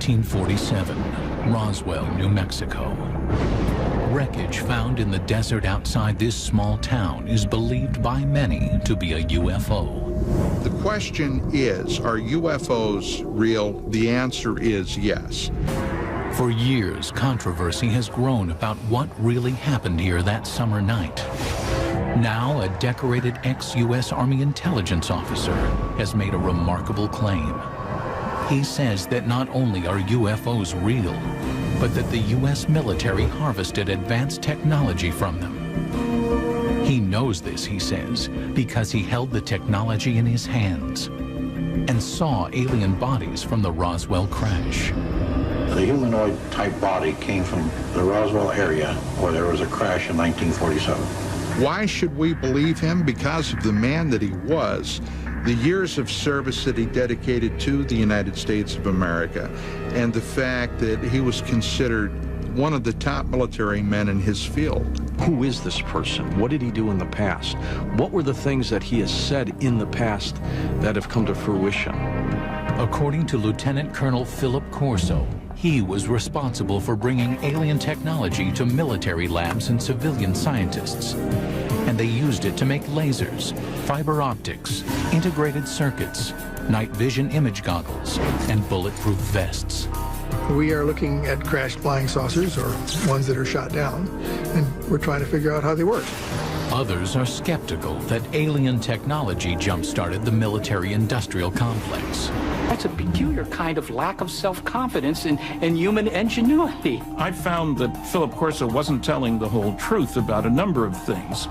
1947, Roswell, New Mexico. Wreckage found in the desert outside this small town is believed by many to be a UFO. The question is, are UFOs real? The answer is yes. For years, controversy has grown about what really happened here that summer night. Now, a decorated ex-U.S. Army intelligence officer has made a remarkable claim. He says that not only are UFOs real, but that the U.S. military harvested advanced technology from them. He knows this, he says, because he held the technology in his hands and saw alien bodies from the Roswell crash. The humanoid-type body came from the Roswell area where there was a crash in 1947. Why should we believe him? Because of the man that he was, the years of service that he dedicated to the United States of America, and the fact that he was considered one of the top military men in his field. Who is this person? What did he do in the past? What were the things that he has said in the past that have come to fruition? According to Lieutenant Colonel Philip Corso, he was responsible for bringing alien technology to military labs and civilian scientists. And they used it to make lasers, fiber optics, integrated circuits, night vision image goggles, and bulletproof vests. We are looking at crashed flying saucers or ones that are shot down, and we're trying to figure out how they work. Others are skeptical that alien technology jump-started the military-industrial complex. That's a peculiar kind of lack of self-confidence in human ingenuity. I found that Philip Corso wasn't telling the whole truth about a number of things.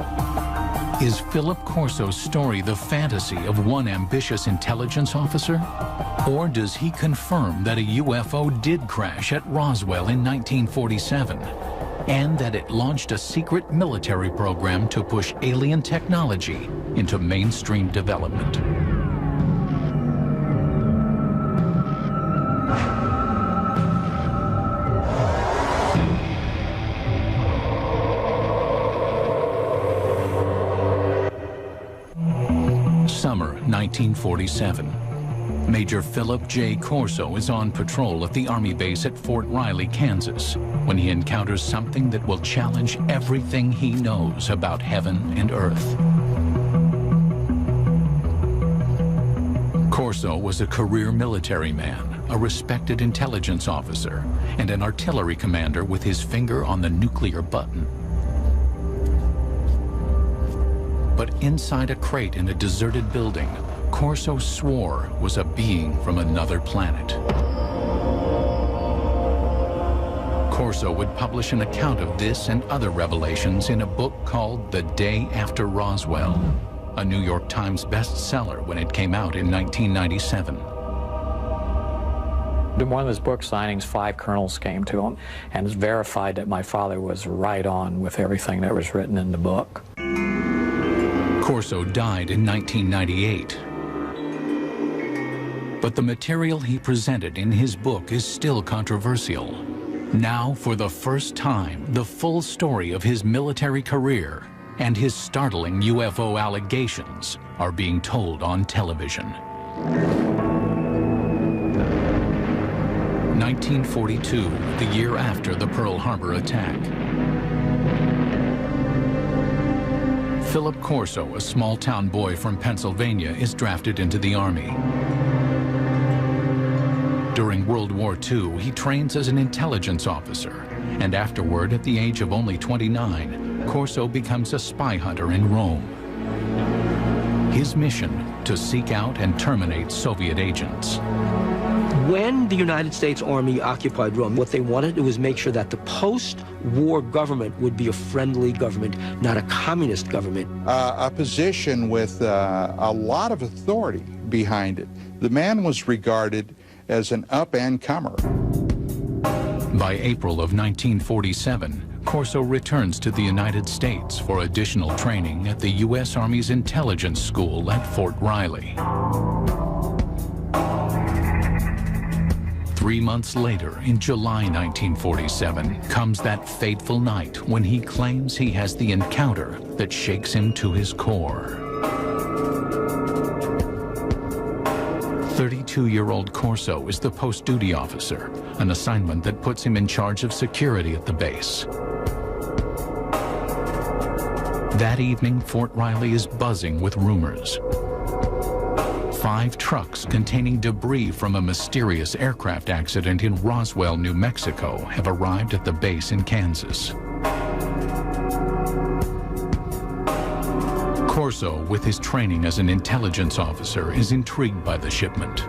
Is Philip Corso's story the fantasy of one ambitious intelligence officer? Or does he confirm that a UFO did crash at Roswell in 1947, and that it launched a secret military program to push alien technology into mainstream development? Summer 1947. Major Philip J. Corso is on patrol at the Army base at Fort Riley, Kansas, when he encounters something that will challenge everything he knows about heaven and earth. Corso was a career military man, a respected intelligence officer, and an artillery commander with his finger on the nuclear button. But inside a crate in a deserted building, Corso swore was a being from another planet. Corso would publish an account of this and other revelations in a book called The Day After Roswell, a New York Times bestseller when it came out in 1997. In one of his book signings, 5 colonels came to him and verified that my father was right on with everything that was written in the book. Corso died in 1998. But the material he presented in his book is still controversial. Now, for the first time, the full story of his military career and his startling UFO allegations are being told on television. 1942, the year after the Pearl Harbor attack. Philip Corso, a small-town boy from Pennsylvania, is drafted into the Army. During World War II, he trains as an intelligence officer, and afterward, at the age of only 29, Corso becomes a spy hunter in Rome. His mission, to seek out and terminate Soviet agents. When the United States Army occupied Rome, what they wanted was make sure that the post-war government would be a friendly government, not a communist government. A position with a lot of authority behind it. The man was regarded as an up-and-comer. By April of 1947, Corso returns to the United States for additional training at the U.S. Army's intelligence school at Fort Riley. 3 months later, in July 1947, comes that fateful night when he claims he has the encounter that shakes him to his core. 32 22-year-old Corso is the post-duty officer, an assignment that puts him in charge of security at the base. That evening, Fort Riley is buzzing with rumors. 5 trucks containing debris from a mysterious aircraft accident in Roswell, New Mexico, have arrived at the base in Kansas. Corso, with his training as an intelligence officer, is intrigued by the shipment.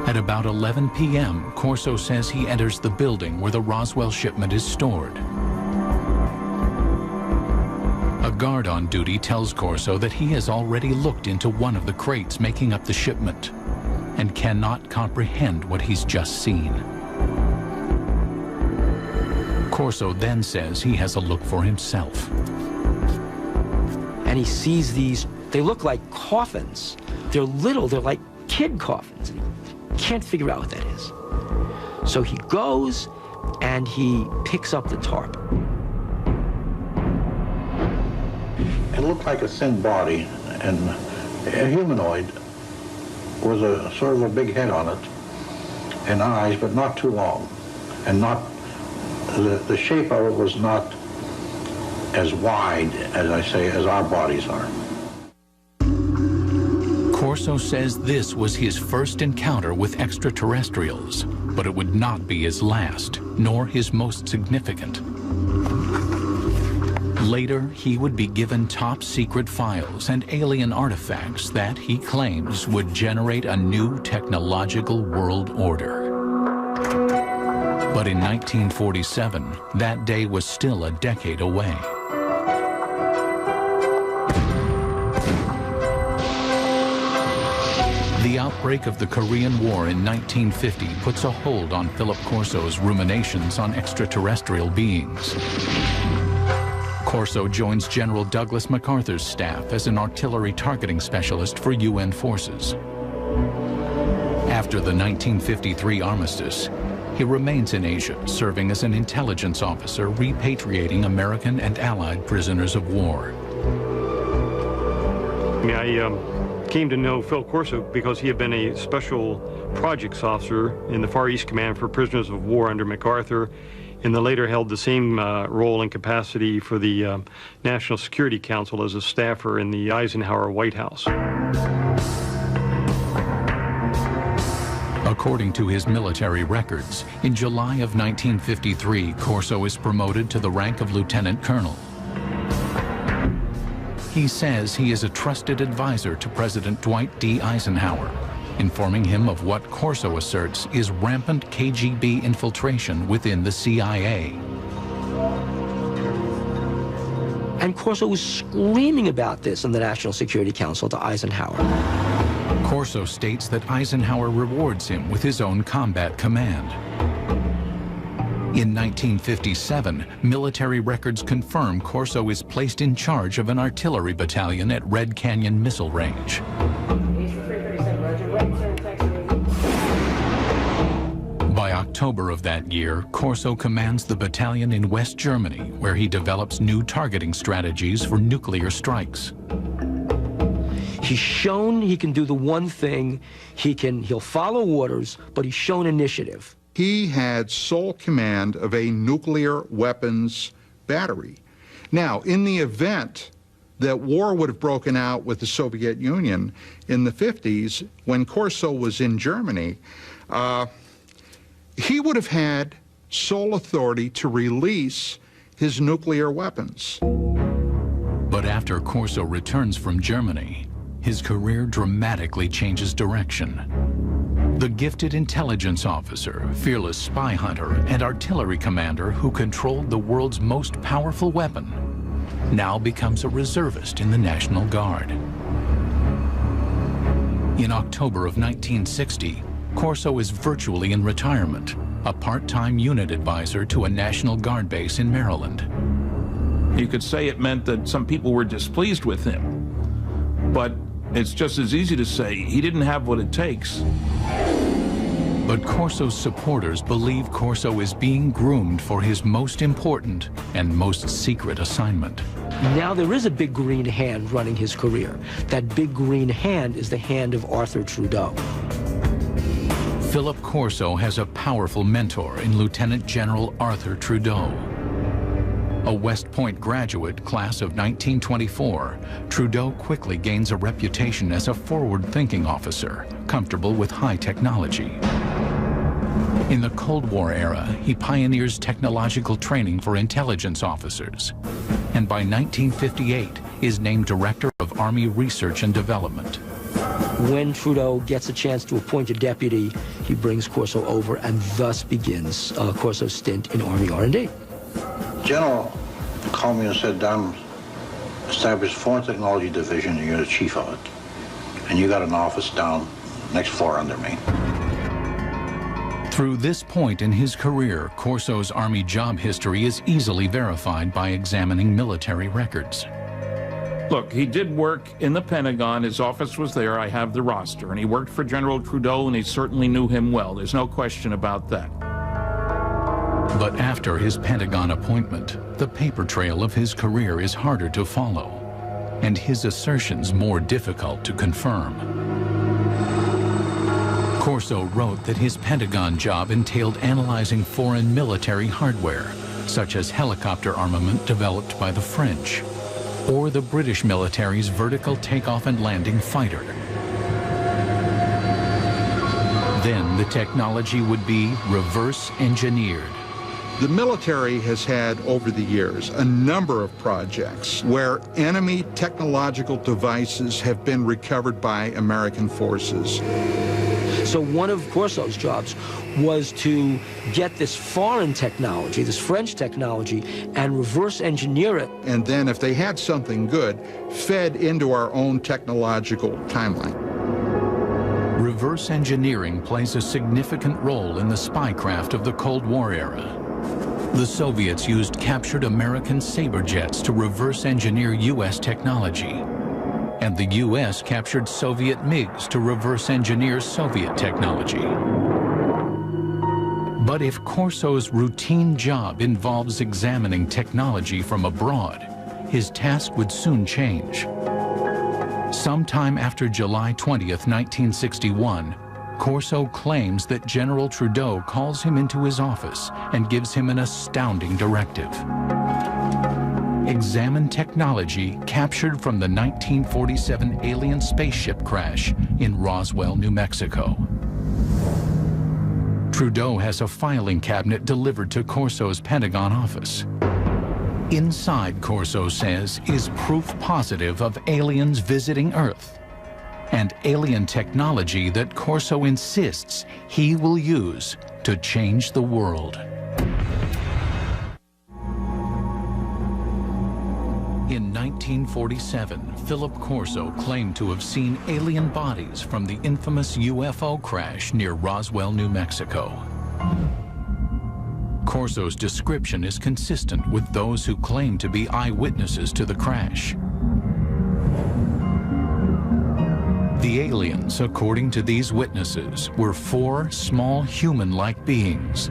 At about 11 p.m., Corso says he enters the building where the Roswell shipment is stored. A guard on duty tells Corso that he has already looked into one of the crates making up the shipment and cannot comprehend what he's just seen. Corso then says he has a look for himself. And he sees these, they look like coffins. They're little, they're like kid coffins. And he can't figure out what that is. So he goes and he picks up the tarp. It looked like a thin body, and a humanoid with a sort of a big head on it, and eyes, but not too long, and not, the shape of it was not as wide, as I say, as our bodies are. Corso says this was his first encounter with extraterrestrials, but it would not be his last, nor his most significant. Later, he would be given top-secret files and alien artifacts that, he claims, would generate a new technological world order. But in 1947, that day was still a decade away. The outbreak of the Korean War in 1950 puts a hold on Philip Corso's ruminations on extraterrestrial beings. Corso joins General Douglas MacArthur's staff as an artillery targeting specialist for UN forces. After the 1953 armistice, he remains in Asia, serving as an intelligence officer, repatriating American and Allied prisoners of war. I came to know Phil Corso because he had been a special projects officer in the Far East Command for prisoners of war under MacArthur, and then later held the same role and capacity for the National Security Council as a staffer in the Eisenhower White House. According to his military records, in July of 1953, Corso is promoted to the rank of lieutenant colonel. He says he is a trusted advisor to President Dwight D. Eisenhower, informing him of what Corso asserts is rampant KGB infiltration within the CIA. And Corso was screaming about this in the National Security Council to Eisenhower. Corso states that Eisenhower rewards him with his own combat command. In 1957, military records confirm Corso is placed in charge of an artillery battalion at Red Canyon Missile Range. By October of that year, Corso commands the battalion in West Germany, where he develops new targeting strategies for nuclear strikes. He's shown he can do the one thing, he'll follow orders, but he's shown initiative. He had sole command of a nuclear weapons battery. Now, in the event that war would have broken out with the Soviet Union in the 50s, when Corso was in Germany, he would have had sole authority to release his nuclear weapons. But after Corso returns from Germany, his career dramatically changes direction. The gifted intelligence officer, fearless spy hunter, and artillery commander who controlled the world's most powerful weapon now becomes a reservist in the National Guard. In October of 1960, Corso is virtually in retirement, a part-time unit advisor to a National Guard base in Maryland. You could say it meant that some people were displeased with him, but it's just as easy to say he didn't have what it takes. But Corso's supporters believe Corso is being groomed for his most important and most secret assignment. Now there is a big green hand running his career. That big green hand is the hand of Arthur Trudeau. Philip Corso has a powerful mentor in Lieutenant General Arthur Trudeau. A West Point graduate, class of 1924, Trudeau quickly gains a reputation as a forward-thinking officer, comfortable with high technology. In the Cold War era, he pioneers technological training for intelligence officers, and by 1958 is named Director of Army Research and Development. When Trudeau gets a chance to appoint a deputy, he brings Corso over, and thus begins Corso's stint in Army R&D. General called me and said, "Don, establish Foreign Technology Division, and you're the chief of it. And you got an office down next floor under me." Through this point in his career, Corso's Army job history is easily verified by examining military records. Look, he did work in the Pentagon. His office was there. I have the roster. And he worked for General Trudeau, and he certainly knew him well. There's no question about that. But after his Pentagon appointment, the paper trail of his career is harder to follow, and his assertions more difficult to confirm. Corso wrote that his Pentagon job entailed analyzing foreign military hardware, such as helicopter armament developed by the French, or the British military's vertical takeoff and landing fighter. Then the technology would be reverse engineered. The military has had, over the years, a number of projects where enemy technological devices have been recovered by American forces. So one of Corso's jobs was to get this foreign technology, this French technology, and reverse engineer it. And then if they had something good, fed into our own technological timeline. Reverse engineering plays a significant role in the spycraft of the Cold War era. The Soviets used captured American Sabre jets to reverse engineer U.S. technology, and the U.S. captured Soviet MiGs to reverse engineer Soviet technology. But if Corso's routine job involves examining technology from abroad, his task would soon change. Sometime after July 20th, 1961, Corso claims that General Trudeau calls him into his office and gives him an astounding directive. Examine technology captured from the 1947 alien spaceship crash in Roswell, New Mexico. Trudeau has a filing cabinet delivered to Corso's Pentagon office. Inside, Corso says, is proof positive of aliens visiting Earth, and alien technology that Corso insists he will use to change the world. In 1947, Philip Corso claimed to have seen alien bodies from the infamous UFO crash near Roswell, New Mexico. Corso's description is consistent with those who claim to be eyewitnesses to the crash. The aliens, according to these witnesses, were 4 small human-like beings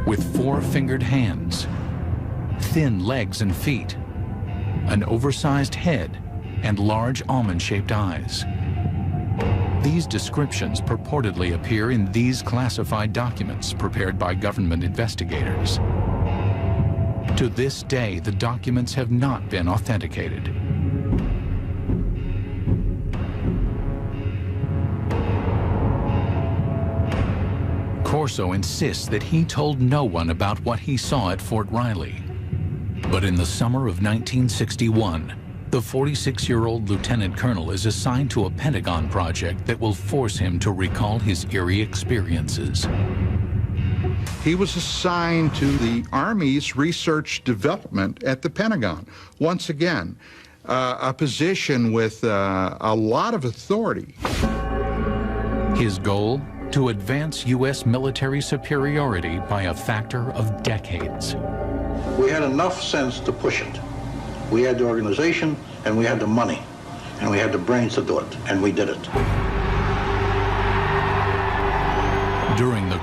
with 4-fingered hands, thin legs and feet, an oversized head, and large almond-shaped eyes. These descriptions purportedly appear in these classified documents prepared by government investigators. To this day, the documents have not been authenticated. Corso insists that he told no one about what he saw at Fort Riley. But in the summer of 1961, the 46-year-old lieutenant colonel is assigned to a Pentagon project that will force him to recall his eerie experiences. He was assigned to the Army's research development at the Pentagon. Once again, a position with a lot of authority. His goal? To advance U.S. military superiority by a factor of decades. We had enough sense to push it. We had the organization, and we had the money, and we had the brains to do it, and we did it.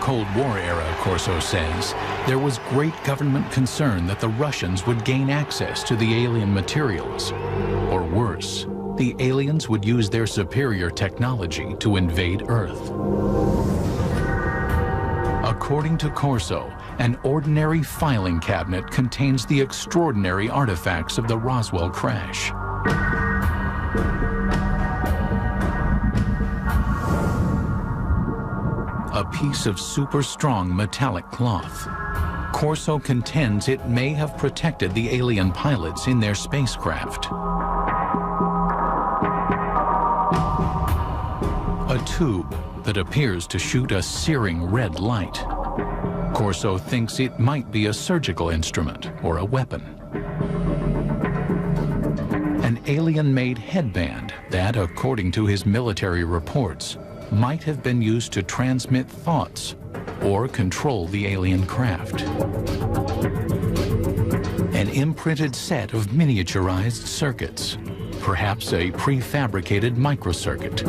Cold War era, Corso says, there was great government concern that the Russians would gain access to the alien materials. Or worse, the aliens would use their superior technology to invade Earth. According to Corso, an ordinary filing cabinet contains the extraordinary artifacts of the Roswell crash. A piece of super strong metallic cloth. Corso contends it may have protected the alien pilots in their spacecraft. A tube that appears to shoot a searing red light. Corso thinks it might be a surgical instrument or a weapon. An alien-made headband that, according to his military reports, might have been used to transmit thoughts or control the alien craft. An imprinted set of miniaturized circuits, perhaps a prefabricated microcircuit.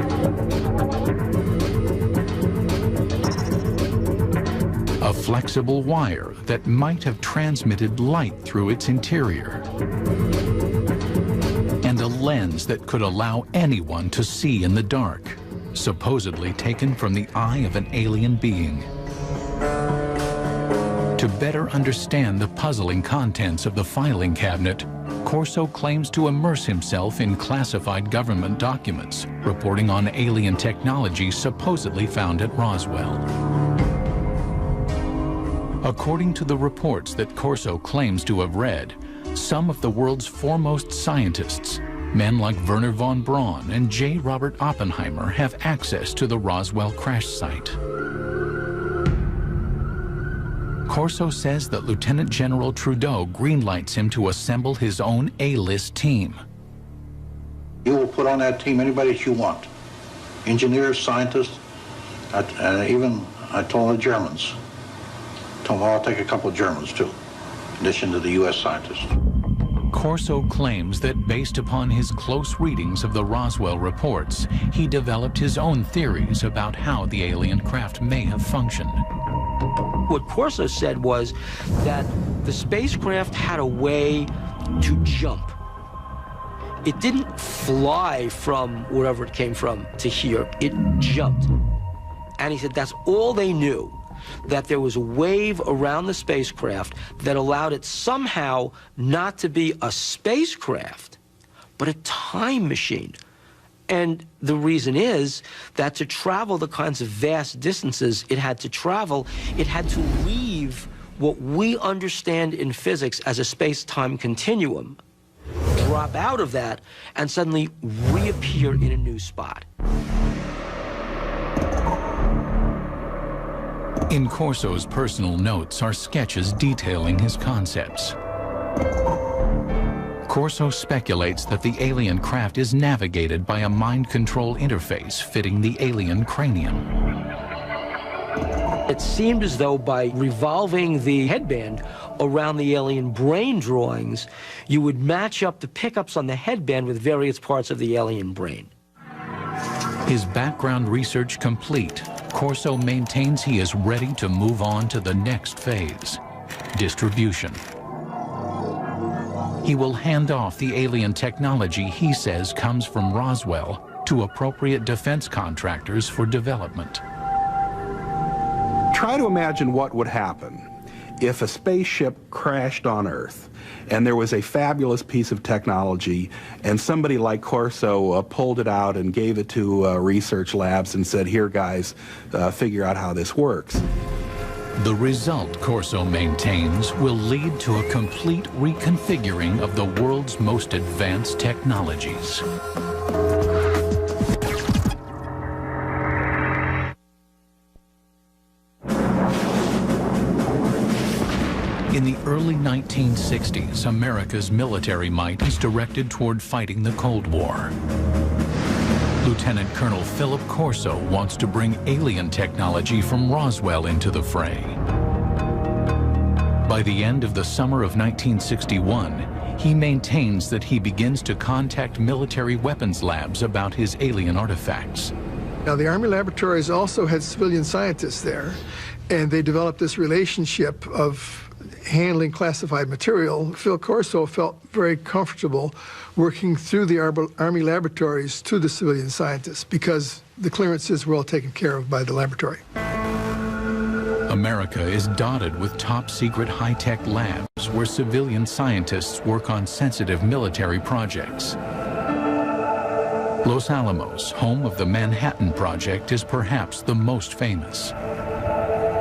A flexible wire that might have transmitted light through its interior. And a lens that could allow anyone to see in the dark, supposedly taken from the eye of an alien being. To better understand the puzzling contents of the filing cabinet, Corso claims to immerse himself in classified government documents reporting on alien technology supposedly found at Roswell. According to the reports that Corso claims to have read, some of the world's foremost scientists, men like Wernher von Braun and J. Robert Oppenheimer, have access to the Roswell crash site. Corso says that Lieutenant General Trudeau greenlights him to assemble his own A-list team. You will put on that team anybody that you want. Engineers, scientists, even I told the Germans. Told them, I'll take a couple of Germans too, in addition to the U.S. scientists. Corso claims that based upon his close readings of the Roswell reports, he developed his own theories about how the alien craft may have functioned. What Corso said was that the spacecraft had a way to jump. It didn't fly from wherever it came from to here, it jumped. And he said that's all they knew, that there was a wave around the spacecraft that allowed it somehow not to be a spacecraft, but a time machine. And the reason is that to travel the kinds of vast distances it had to travel, it had to leave what we understand in physics as a space-time continuum, drop out of that, and suddenly reappear in a new spot. In Corso's personal notes are sketches detailing his concepts. Corso speculates that the alien craft is navigated by a mind control interface fitting the alien cranium. It seemed as though by revolving the headband around the alien brain drawings, you would match up the pickups on the headband with various parts of the alien brain. His background research complete, Corso maintains he is ready to move on to the next phase, distribution. He will hand off the alien technology he says comes from Roswell to appropriate defense contractors for development. Try to imagine what would happen if a spaceship crashed on Earth and there was a fabulous piece of technology and somebody like Corso pulled it out and gave it to research labs and said, here guys, figure out how this works. The result, Corso maintains, will lead to a complete reconfiguring of the world's most advanced technologies. In the early 1960s, America's military might is directed toward fighting the Cold War. Lieutenant Colonel Philip Corso wants to bring alien technology from Roswell into the fray. By the end of the summer of 1961, he maintains that he begins to contact military weapons labs about his alien artifacts. Now, the Army laboratories also had civilian scientists there, and they developed this relationship of handling classified material. Phil Corso felt very comfortable working through the Army laboratories to the civilian scientists because the clearances were all taken care of by the laboratory. America is dotted with top-secret high-tech labs where civilian scientists work on sensitive military projects. Los Alamos, home of the Manhattan Project, is perhaps the most famous.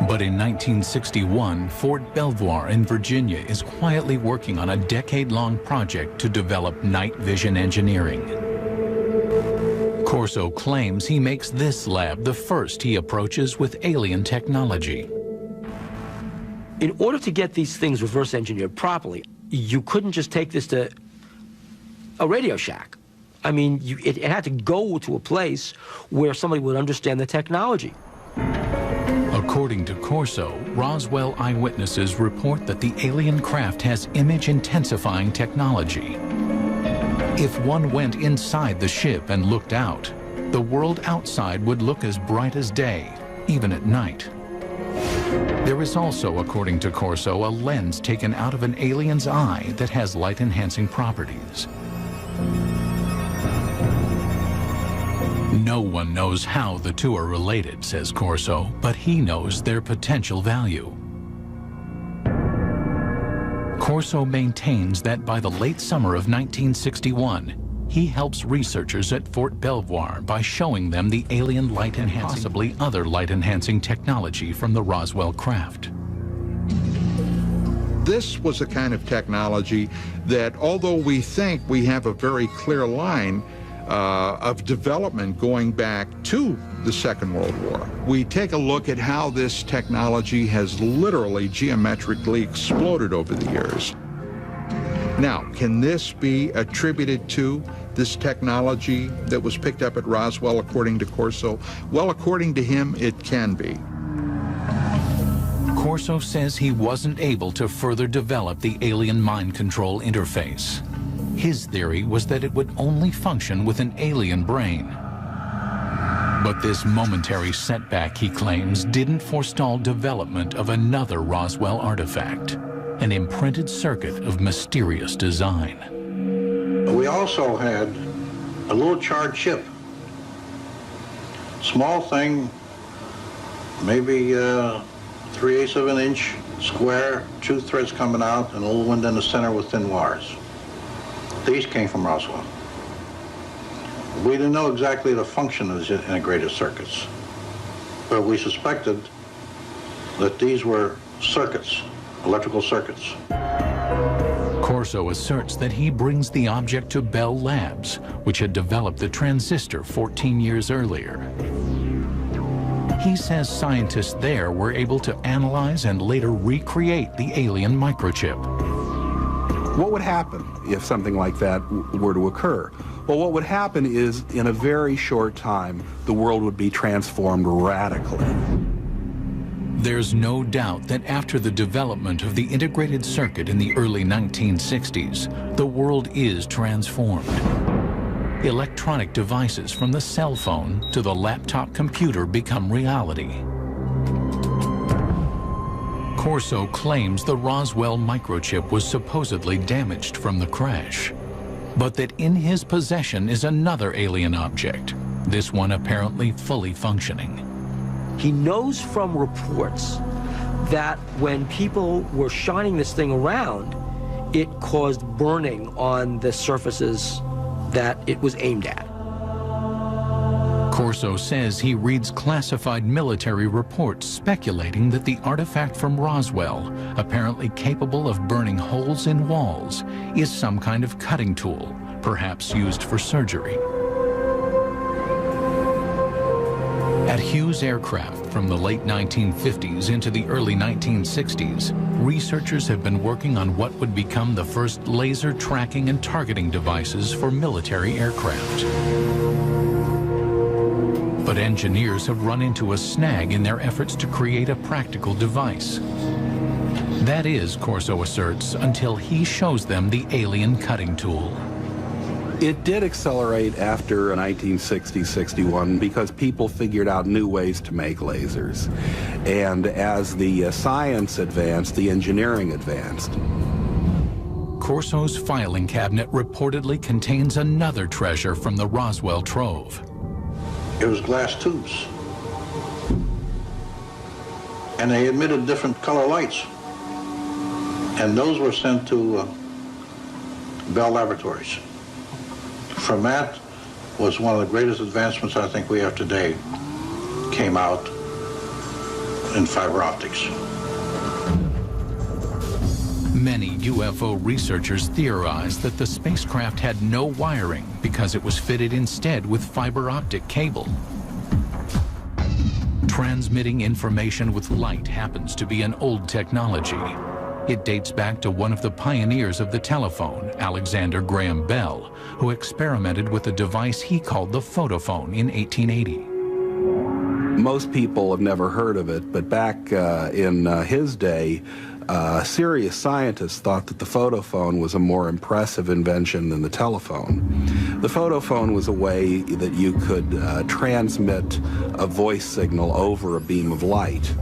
But in 1961, Fort Belvoir in Virginia is quietly working on a decade-long project to develop night vision engineering. Corso claims he makes this lab the first he approaches with alien technology. In order to get these things reverse engineered properly, you couldn't just take this to a Radio Shack. I mean, it had to go to a place where somebody would understand the technology. According to Corso, Roswell eyewitnesses report that the alien craft has image-intensifying technology. If one went inside the ship and looked out, the world outside would look as bright as day, even at night. There is also, according to Corso, a lens taken out of an alien's eye that has light-enhancing properties. No one knows how the two are related, says Corso, but he knows their potential value. Corso maintains that by the late summer of 1961, he helps researchers at Fort Belvoir by showing them the alien light-enhancing, possibly other light-enhancing technology from the Roswell craft. This was a kind of technology that, although we think we have a very clear line of development going back to the Second World War, we take a look at how this technology has literally geometrically exploded over the years. Now, can this be attributed to this technology that was picked up at Roswell, according to Corso? Well, according to him, it can be. Corso says he wasn't able to further develop the alien mind control interface. His theory was that it would only function with an alien brain. But this momentary setback, he claims, didn't forestall development of another Roswell artifact, an imprinted circuit of mysterious design. We also had a little charred chip. Small thing, maybe 3/8 of an inch, square, two threads coming out, and a little one in the center with thin wires. These came from Roswell. We didn't know exactly the function of these integrated circuits, but we suspected that these were circuits, electrical circuits. Corso asserts that he brings the object to Bell Labs, which had developed the transistor 14 years earlier. He says scientists there were able to analyze and later recreate the alien microchip. What would happen if something like that were to occur? Well, what would happen is, in a very short time, the world would be transformed radically. There's no doubt that after the development of the integrated circuit in the early 1960s, the world is transformed. Electronic devices from the cell phone to the laptop computer become reality. Corso claims the Roswell microchip was supposedly damaged from the crash, but that in his possession is another alien object, this one apparently fully functioning. He knows from reports that when people were shining this thing around, it caused burning on the surfaces that it was aimed at. Corso says he reads classified military reports speculating that the artifact from Roswell, apparently capable of burning holes in walls, is some kind of cutting tool, perhaps used for surgery. At Hughes Aircraft from the late 1950s into the early 1960s, researchers have been working on what would become the first laser tracking and targeting devices for military aircraft. But engineers have run into a snag in their efforts to create a practical device. That is, Corso asserts, until he shows them the alien cutting tool. It did accelerate after 1960-61 because people figured out new ways to make lasers. And as the science advanced, the engineering advanced. Corso's filing cabinet reportedly contains another treasure from the Roswell trove. It was glass tubes. And they emitted different color lights. And those were sent to Bell Laboratories. From that was one of the greatest advancements I think we have today, came out in fiber optics. Many UFO researchers theorized that the spacecraft had no wiring because it was fitted instead with fiber optic cable. Transmitting information with light happens to be an old technology. It dates back to one of the pioneers of the telephone, Alexander Graham Bell, who experimented with a device he called the photophone in 1880. Most people have never heard of it, but back in his day, serious scientists thought that the photophone was a more impressive invention than the telephone. The photophone was a way that you could transmit a voice signal over a beam of light.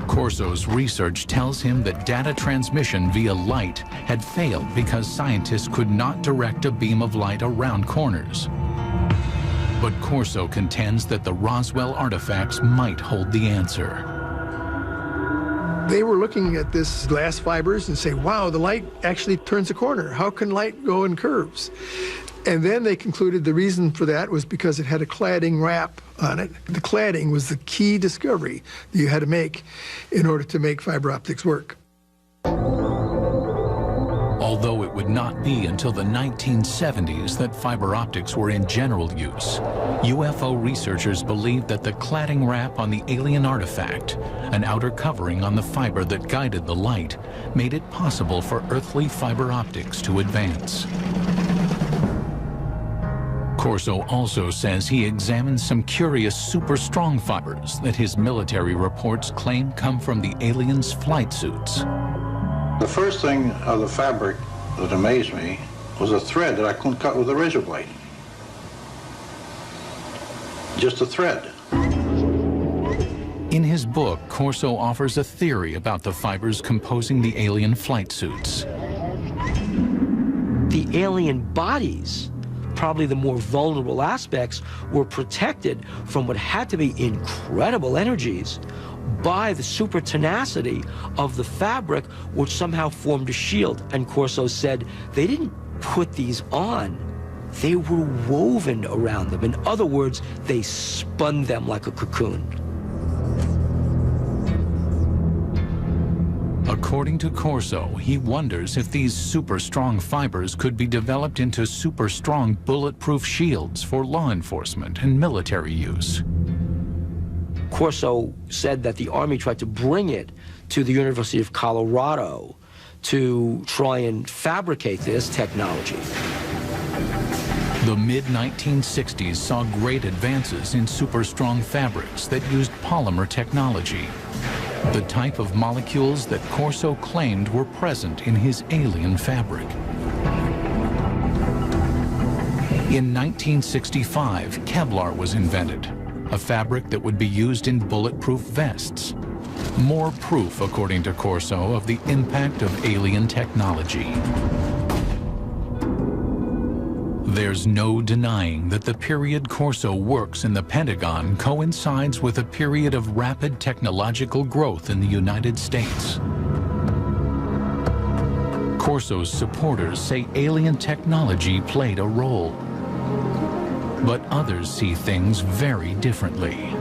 Corso's research tells him that data transmission via light had failed because scientists could not direct a beam of light around corners. But Corso contends that the Roswell artifacts might hold the answer. They were looking at this glass fibers and say, wow, the light actually turns a corner. How can light go in curves? And then they concluded the reason for that was because it had a cladding wrap on it. The cladding was the key discovery that you had to make in order to make fiber optics work. Although it would not be until the 1970s that fiber optics were in general use, UFO researchers believed that the cladding wrap on the alien artifact, an outer covering on the fiber that guided the light, made it possible for earthly fiber optics to advance. Corso also says he examined some curious super strong fibers that his military reports claim come from the aliens' flight suits. The first thing of the fabric that amazed me was a thread that I couldn't cut with a razor blade. Just a thread. In his book, Corso offers a theory about the fibers composing the alien flight suits. The alien bodies, probably the more vulnerable aspects, were protected from what had to be incredible energies by the super tenacity of the fabric, which somehow formed a shield. And Corso said they didn't put these on, they were woven around them. In other words, they spun them like a cocoon. According to Corso, he wonders if these super strong fibers could be developed into super strong bulletproof shields for law enforcement and military use. Corso said that the Army tried to bring it to the University of Colorado to try and fabricate this technology. The mid-1960s saw great advances in super strong fabrics that used polymer technology, the type of molecules that Corso claimed were present in his alien fabric. In 1965, Kevlar was invented, a fabric that would be used in bulletproof vests. More proof, according to Corso, of the impact of alien technology. There's no denying that the period Corso works in the Pentagon coincides with a period of rapid technological growth in the United States. Corso's supporters say alien technology played a role, but others see things very differently.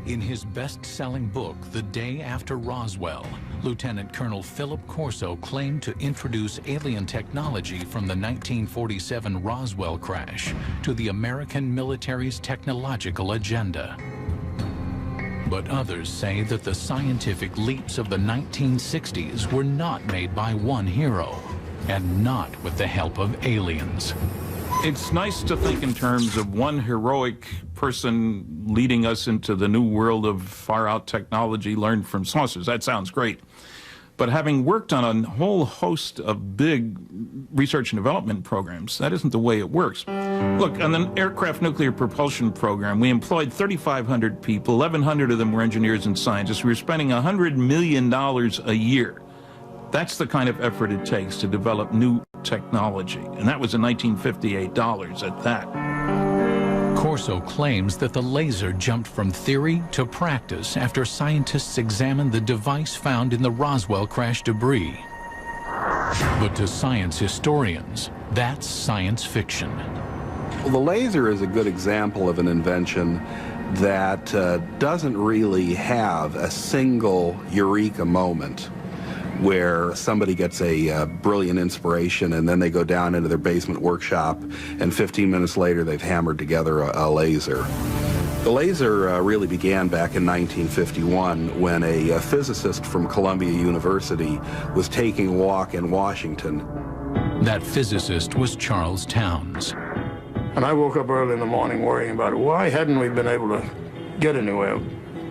In his best-selling book, The Day After Roswell, Lieutenant Colonel Philip Corso claimed to introduce alien technology from the 1947 Roswell crash to the American military's technological agenda. But others say that the scientific leaps of the 1960s were not made by one hero, and not with the help of aliens. It's nice to think in terms of one heroic person leading us into the new world of far-out technology learned from saucers. That sounds great. But having worked on a whole host of big research and development programs, that isn't the way it works. Look, on the aircraft nuclear propulsion program, we employed 3,500 people. 1,100 of them were engineers and scientists. We were spending $100 million a year. That's the kind of effort it takes to develop new technology. And that was in 1958 dollars at that. Corso claims that the laser jumped from theory to practice after scientists examined the device found in the Roswell crash debris. But to science historians, that's science fiction. Well, the laser is a good example of an invention that doesn't really have a single eureka moment where somebody gets a brilliant inspiration and then they go down into their basement workshop and 15 minutes later they've hammered together a laser. The laser really began back in 1951 when a physicist from Columbia University was taking a walk in Washington. That physicist was Charles Towns. And I woke up early in the morning worrying about why hadn't we been able to get anywhere.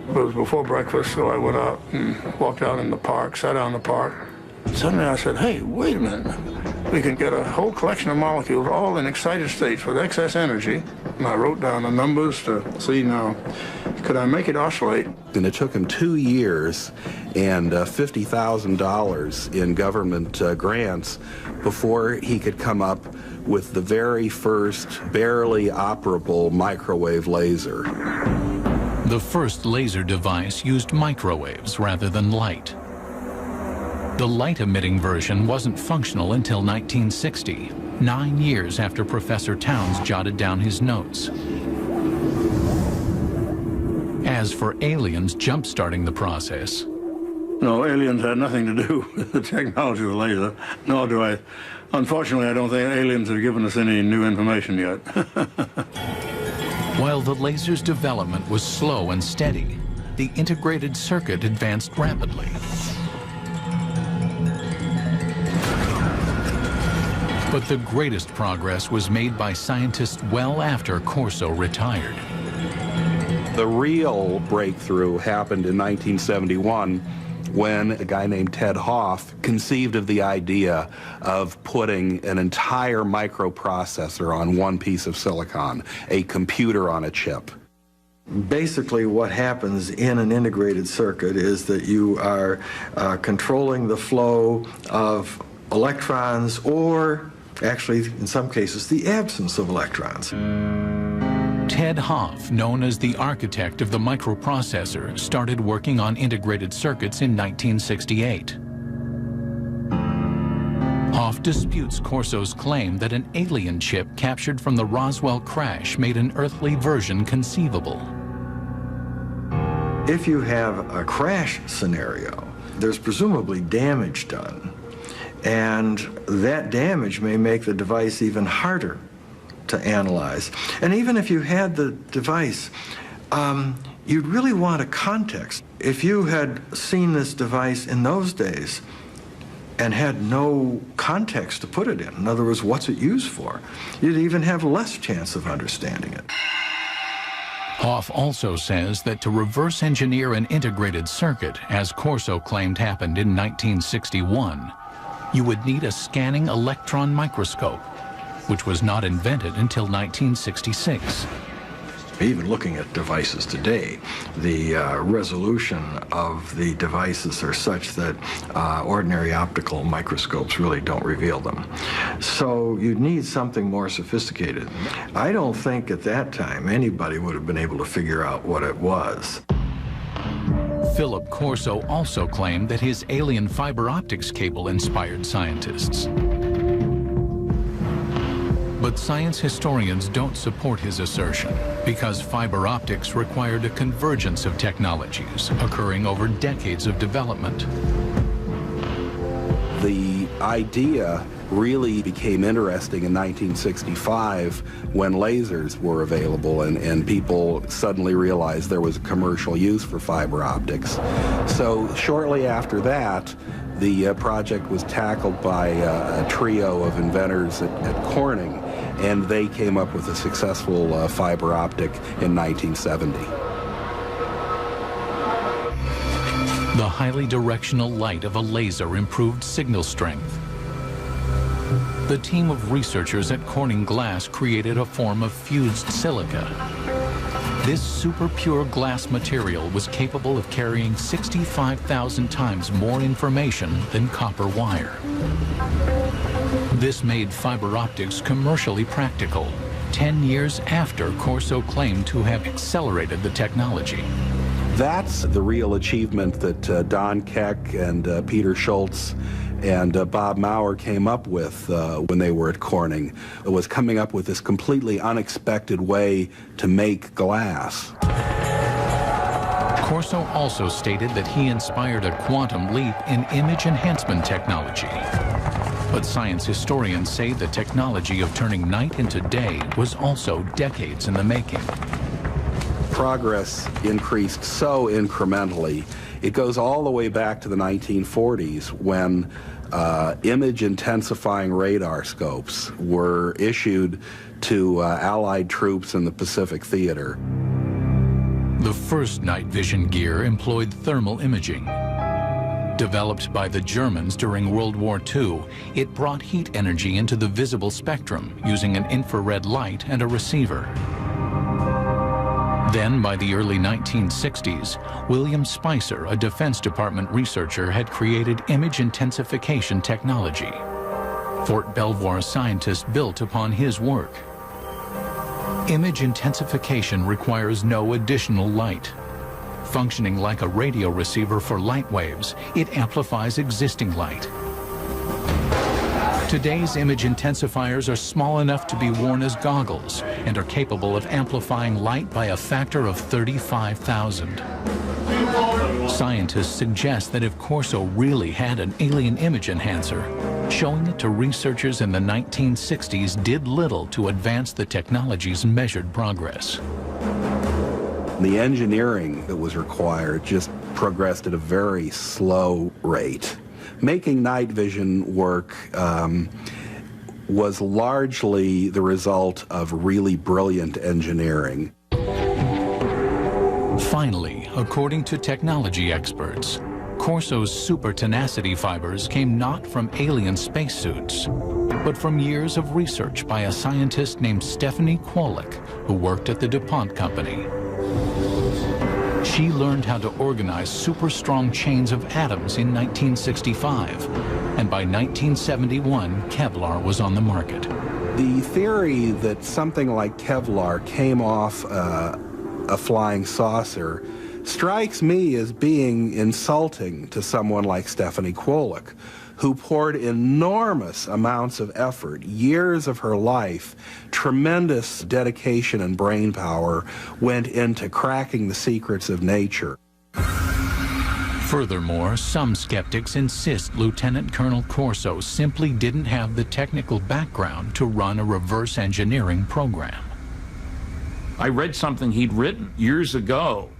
It was before breakfast, so I went out and walked out in the park, sat down in the park. Suddenly I said, hey, wait a minute. We can get a whole collection of molecules all in excited states with excess energy. And I wrote down the numbers to see now, could I make it oscillate? And it took him 2 years and $50,000 in government grants before he could come up with the very first barely operable microwave laser. The first laser device used microwaves rather than light. The light-emitting version wasn't functional until 1960, 9 years after Professor Towns jotted down his notes. As for aliens jump-starting the process, No, aliens had nothing to do with the technology of the laser, nor do I. Unfortunately, I don't think aliens have given us any new information yet. while the laser's development was slow and steady, the integrated circuit advanced rapidly. But the greatest progress was made by scientists well after Corso retired. The real breakthrough happened in 1971 when a guy named Ted Hoff conceived of the idea of putting an entire microprocessor on one piece of silicon, a computer on a chip. Basically, what happens in an integrated circuit is that you are controlling the flow of electrons, or actually, in some cases, the absence of electrons. Ted Hoff, known as the architect of the microprocessor, started working on integrated circuits in 1968. Hoff disputes Corso's claim that an alien chip captured from the Roswell crash made an earthly version conceivable. If you have a crash scenario, there's presumably damage done, and that damage may make the device even harder to analyze. And even if you had the device, you'd really want a context. If you had seen this device in those days and had no context to put it in other words, what's it used for, you'd even have less chance of understanding it. Hoff also says that to reverse engineer an integrated circuit, as Corso claimed happened in 1961, you would need a scanning electron microscope, which was not invented until 1966. Even looking at devices today, the resolution of the devices are such that ordinary optical microscopes really don't reveal them. So you'd need something more sophisticated. I don't think at that time anybody would have been able to figure out what it was. Philip Corso also claimed that his alien fiber optics cable inspired scientists. But science historians don't support his assertion because fiber optics required a convergence of technologies occurring over decades of development. The idea really became interesting in 1965 when lasers were available and people suddenly realized there was a commercial use for fiber optics. So shortly after that, the project was tackled by a trio of inventors at Corning, and they came up with a successful fiber optic in 1970. The highly directional light of a laser improved signal strength. The team of researchers at Corning Glass created a form of fused silica. This super pure glass material was capable of carrying 65,000 times more information than copper wire. This made fiber optics commercially practical, 10 years after Corso claimed to have accelerated the technology. That's the real achievement that Don Keck and Peter Schultz and Bob Maurer came up with when they were at Corning. It was coming up with this completely unexpected way to make glass. Corso also stated that he inspired a quantum leap in image enhancement technology. But science historians say the technology of turning night into day was also decades in the making. Progress increased so incrementally. It goes all the way back to the 1940s when image intensifying radar scopes were issued to Allied troops in the Pacific Theater. The first night vision gear employed thermal imaging. Developed by the Germans during World War II, it brought heat energy into the visible spectrum using an infrared light and a receiver. Then, by the early 1960s, William Spicer, a Defense Department researcher, had created image intensification technology. Fort Belvoir scientists built upon his work. Image intensification requires no additional light. Functioning like a radio receiver for light waves, it amplifies existing light. Today's image intensifiers are small enough to be worn as goggles and are capable of amplifying light by a factor of 35,000. Scientists suggest that if Corso really had an alien image enhancer, showing it to researchers in the 1960s did little to advance the technology's measured progress. The engineering that was required just progressed at a very slow rate. Making night vision work was largely the result of really brilliant engineering. Finally, according to technology experts, Corso's super tenacity fibers came not from alien spacesuits, but from years of research by a scientist named Stephanie Kwolek, who worked at the DuPont Company. She learned how to organize super strong chains of atoms in 1965, and by 1971, Kevlar was on the market. The theory that something like Kevlar came off a flying saucer strikes me as being insulting to someone like Stephanie Kwolek, who poured enormous amounts of effort, years of her life, tremendous dedication and brain power went into cracking the secrets of nature. Furthermore, some skeptics insist Lieutenant Colonel Corso simply didn't have the technical background to run a reverse engineering program. I read something he'd written years ago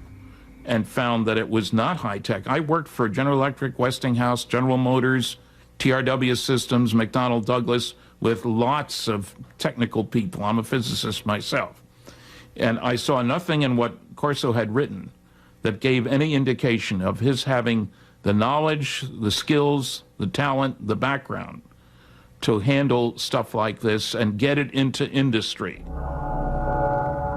and found that it was not high-tech. I worked for General Electric, Westinghouse, General Motors, TRW Systems, McDonnell Douglas, with lots of technical people. I'm a physicist myself. And I saw nothing in what Corso had written that gave any indication of his having the knowledge, the skills, the talent, the background to handle stuff like this and get it into industry.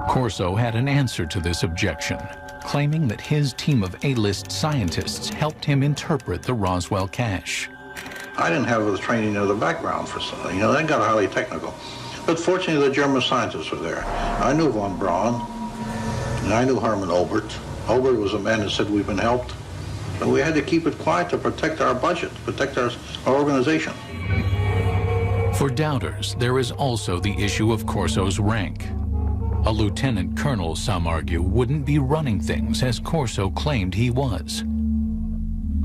Corso had an answer to this objection, claiming that his team of A-list scientists helped him interpret the Roswell cache. I didn't have the training or the background for something, that got highly technical. But fortunately, the German scientists were there. I knew von Braun, and I knew Hermann Obert. Obert was a man who said we've been helped. But we had to keep it quiet to protect our budget, protect our organization. For doubters, there is also the issue of Corso's rank. A lieutenant colonel, some argue, wouldn't be running things as Corso claimed he was.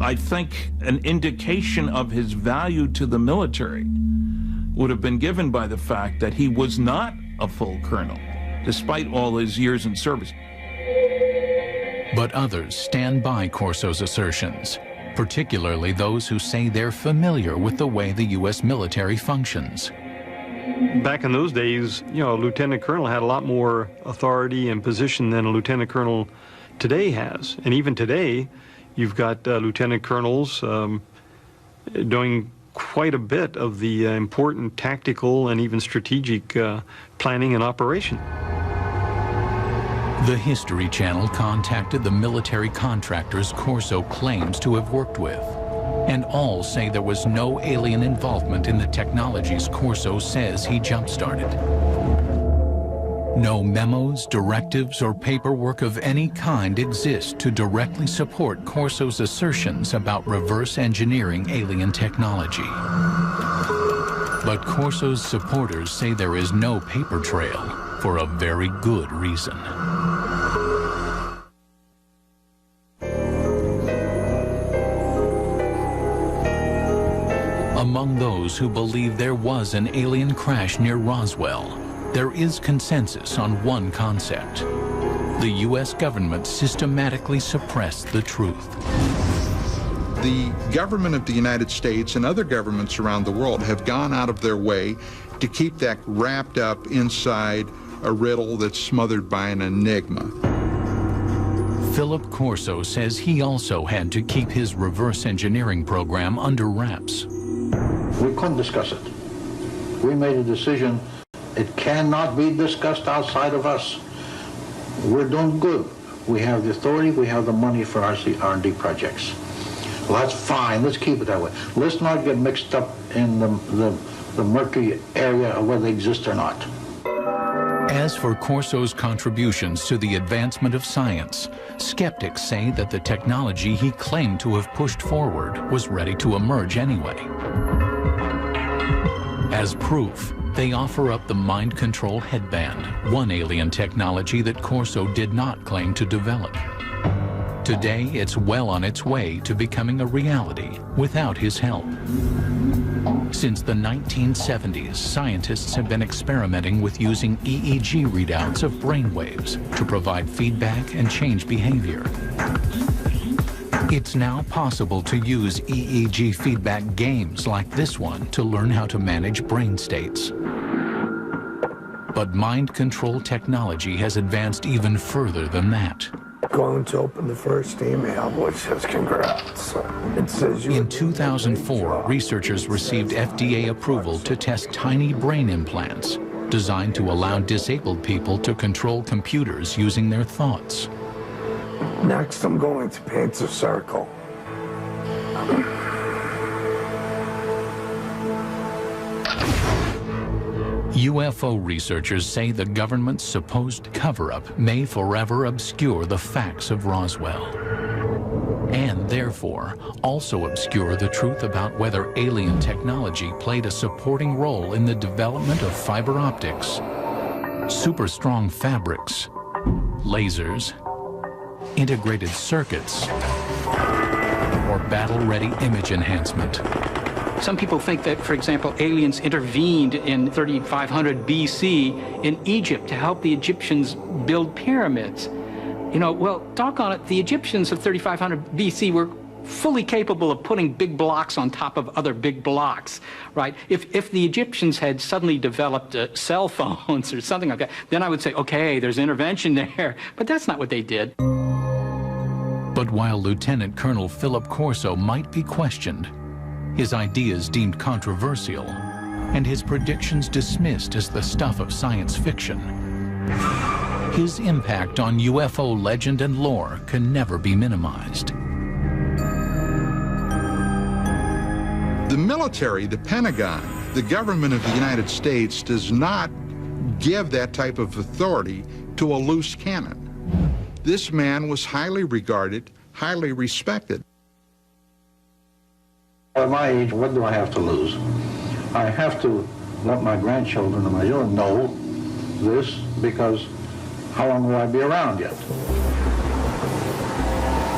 I think an indication of his value to the military would have been given by the fact that he was not a full colonel, despite all his years in service. But others stand by Corso's assertions, particularly those who say they're familiar with the way the U.S. military functions. back in those days, you know, a lieutenant colonel had a lot more authority and position than a lieutenant colonel today has. And even today, you've got lieutenant colonels doing quite a bit of the important tactical and even strategic planning and operation. The History Channel contacted the military contractors Corso claims to have worked with, and all say there was no alien involvement in the technologies Corso says he jump-started. No memos, directives, or paperwork of any kind exist to directly support Corso's assertions about reverse engineering alien technology. But Corso's supporters say there is no paper trail for a very good reason. Among those who believe there was an alien crash near Roswell, there is consensus on one concept. The U.S. government systematically suppressed the truth. The government of the United States and other governments around the world have gone out of their way to keep that wrapped up inside a riddle that's smothered by an enigma. Philip Corso says he also had to keep his reverse engineering program under wraps. We couldn't discuss it. We made a decision. It cannot be discussed outside of us. We're doing good. We have the authority, we have the money for our R&D projects. Well, that's fine. Let's keep it that way. Let's not get mixed up in the murky area of whether they exist or not. As for Corso's contributions to the advancement of science, skeptics say that the technology he claimed to have pushed forward was ready to emerge anyway. As proof, they offer up the mind control headband, one alien technology that Corso did not claim to develop. Today, it's well on its way to becoming a reality without his help. Since the 1970s, scientists have been experimenting with using EEG readouts of brainwaves to provide feedback and change behavior. It's now possible to use EEG feedback games like this one to learn how to manage brain states. But mind control technology has advanced even further than that. Going to open the first email, which says congrats. It says you. In 2004, researchers received FDA approval to test tiny brain implants designed to allow disabled people to control computers using their thoughts. Next, I'm going to paint a circle. UFO researchers say the government's supposed cover-up may forever obscure the facts of Roswell, and therefore also obscure the truth about whether alien technology played a supporting role in the development of fiber optics, super strong fabrics, lasers, integrated circuits, or battle-ready image enhancement. Some people think that, for example, aliens intervened in 3500 BC in Egypt to help the Egyptians build pyramids. You know, well, doggone it, the Egyptians of 3500 BC were fully capable of putting big blocks on top of other big blocks, right? If the Egyptians had suddenly developed cell phones or something like that, then I would say, okay, there's intervention there. But that's not what they did. But while Lieutenant Colonel Philip Corso might be questioned, his ideas deemed controversial, and his predictions dismissed as the stuff of science fiction, his impact on UFO legend and lore can never be minimized. The military, the Pentagon, the government of the United States does not give that type of authority to a loose cannon. This man was highly regarded, highly respected. At my age, what do I have to lose? I have to let my grandchildren and my children know this, because how long will I be around yet?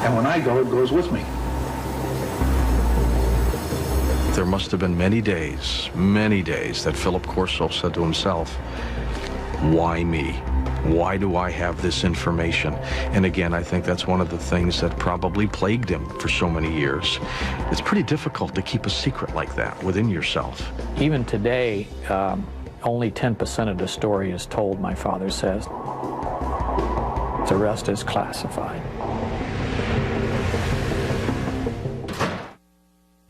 And when I go, it goes with me. There must have been many days that Philip Corso said to himself, why me? Why do I have this information? And again, I think that's one of the things that probably plagued him for so many years. It's pretty difficult to keep a secret like that within yourself. Even today, Only 10% of the story is told, my father says. The rest is classified.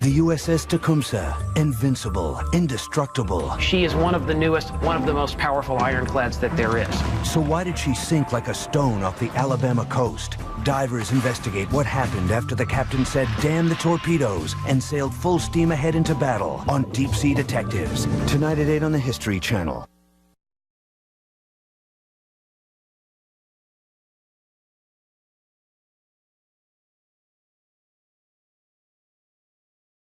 The USS Tecumseh, invincible, indestructible. She is one of the newest, one of the most powerful ironclads that there is. So why did she sink like a stone off the Alabama coast? Divers investigate what happened after the captain said, "Damn the torpedoes," and sailed full steam ahead into battle on Deep Sea Detectives. Tonight at 8 on the History Channel.